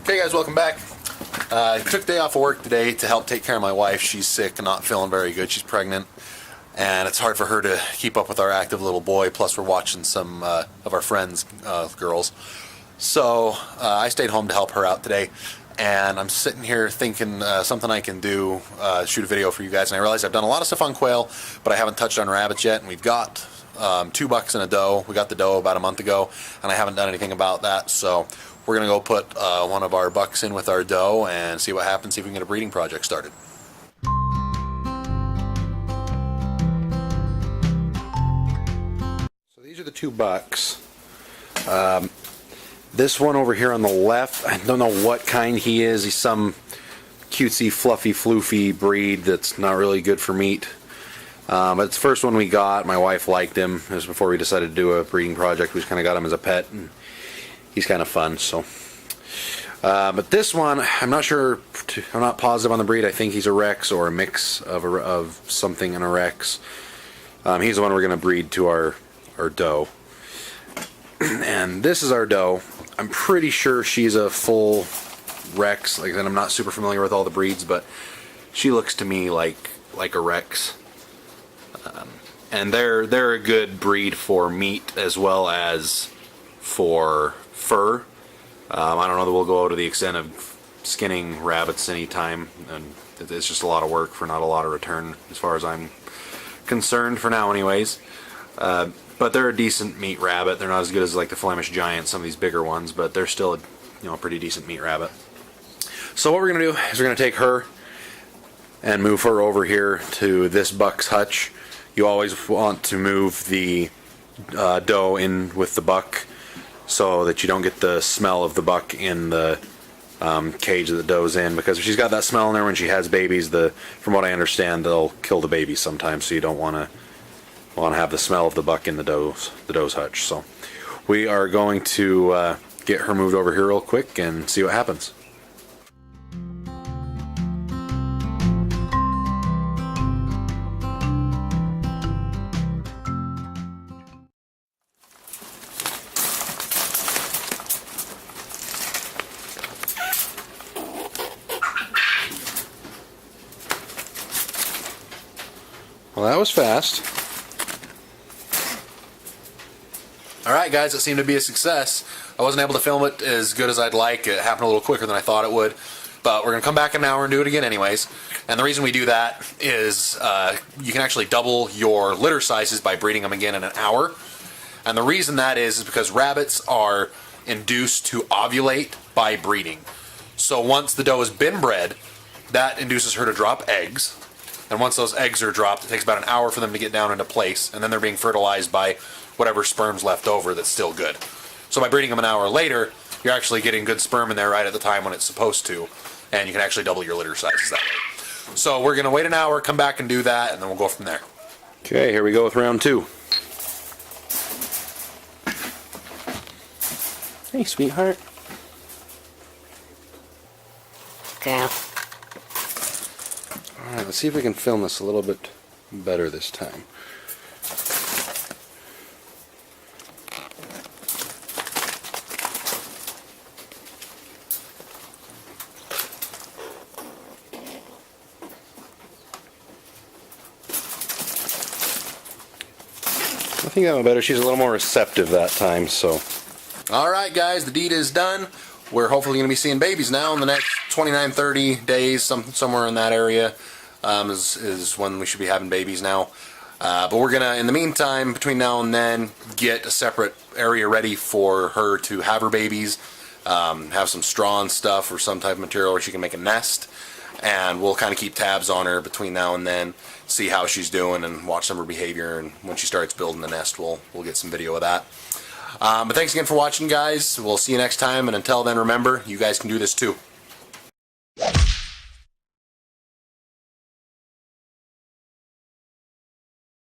Hey guys, welcome back. I took a day off of work today to help take care of my wife. She's sick and not feeling very good. She's pregnant, and it's hard for her to keep up with our active little boy. Plus, we're watching some of our friends' girls. So I stayed home to help her out today, and I'm sitting here thinking something I can do, shoot a video for you guys. And I realized I've done a lot of stuff on quail, but I haven't touched on rabbits yet. And we've got 2 bucks and a doe. We got the doe about a month ago, and I haven't done anything about that. So we're gonna go put one of our bucks in with our doe and see what happens. See if we can get a breeding project started. So these are the 2 bucks. This one over here on the left, I don't know what kind he is. He's some cutesy, fluffy, floofy breed that's not really good for meat. But it's the first one we got. My wife liked him. It was before we decided to do a breeding project. We just kind of got him as a pet, and he's kind of fun. So, but this one, I'm not sure. I'm not positive on the breed. I think he's a Rex or a mix of something and a Rex. He's the one we're going to breed to our doe. And this is our doe. I'm pretty sure she's a full Rex. Like I said, I'm not super familiar with all the breeds, but she looks to me like a Rex. And they're a good breed for meat as well as for fur. I don't know that we'll go to the extent of skinning rabbits anytime, and it's just a lot of work for not a lot of return as far as I'm concerned for now anyways. But they're a decent meat rabbit. They're not as good as like the Flemish Giant, some of these bigger ones, but they're still a pretty decent meat rabbit. So what we're going to do is we're going to take her and move her over here to this buck's hutch. You always want to move the doe in with the buck so that you don't get the smell of the buck in the cage that the doe's in, because if she's got that smell in there when she has babies, from what I understand, they'll kill the babies sometimes, so you don't want to have the smell of the buck in the doe's hutch. So we are going to get her moved over here real quick and see what happens. Well, that was fast. Alright guys, it seemed to be a success. I wasn't able to film it as good as I'd like. It happened a little quicker than I thought it would. But we're going to come back in an hour and do it again anyways. And the reason we do that is you can actually double your litter sizes by breeding them again in an hour. And the reason that is because rabbits are induced to ovulate by breeding. So once the doe has been bred, that induces her to drop eggs. And once those eggs are dropped, it takes about an hour for them to get down into place, and then they're being fertilized by whatever sperm's left over that's still good. So by breeding them an hour later, you're actually getting good sperm in there right at the time when it's supposed to, and you can actually double your litter sizes that way. So we're going to wait an hour, come back and do that, and then we'll go from there. Okay, here we go with round 2. Hey, sweetheart. Girl. Alright, let's see if we can film this a little bit better this time. I think that went better. She's a little more receptive that time, so. Alright guys, the deed is done. We're hopefully going to be seeing babies now in the next 29, 30 days, somewhere in that area. Is when we should be having babies now. But we're going to, in the meantime, between now and then, get a separate area ready for her to have her babies, have some straw and stuff or some type of material where she can make a nest, and we'll kind of keep tabs on her between now and then, see how she's doing and watch some of her behavior, and when she starts building the nest, we'll get some video of that. But thanks again for watching, guys. We'll see you next time, and until then, remember, you guys can do this too.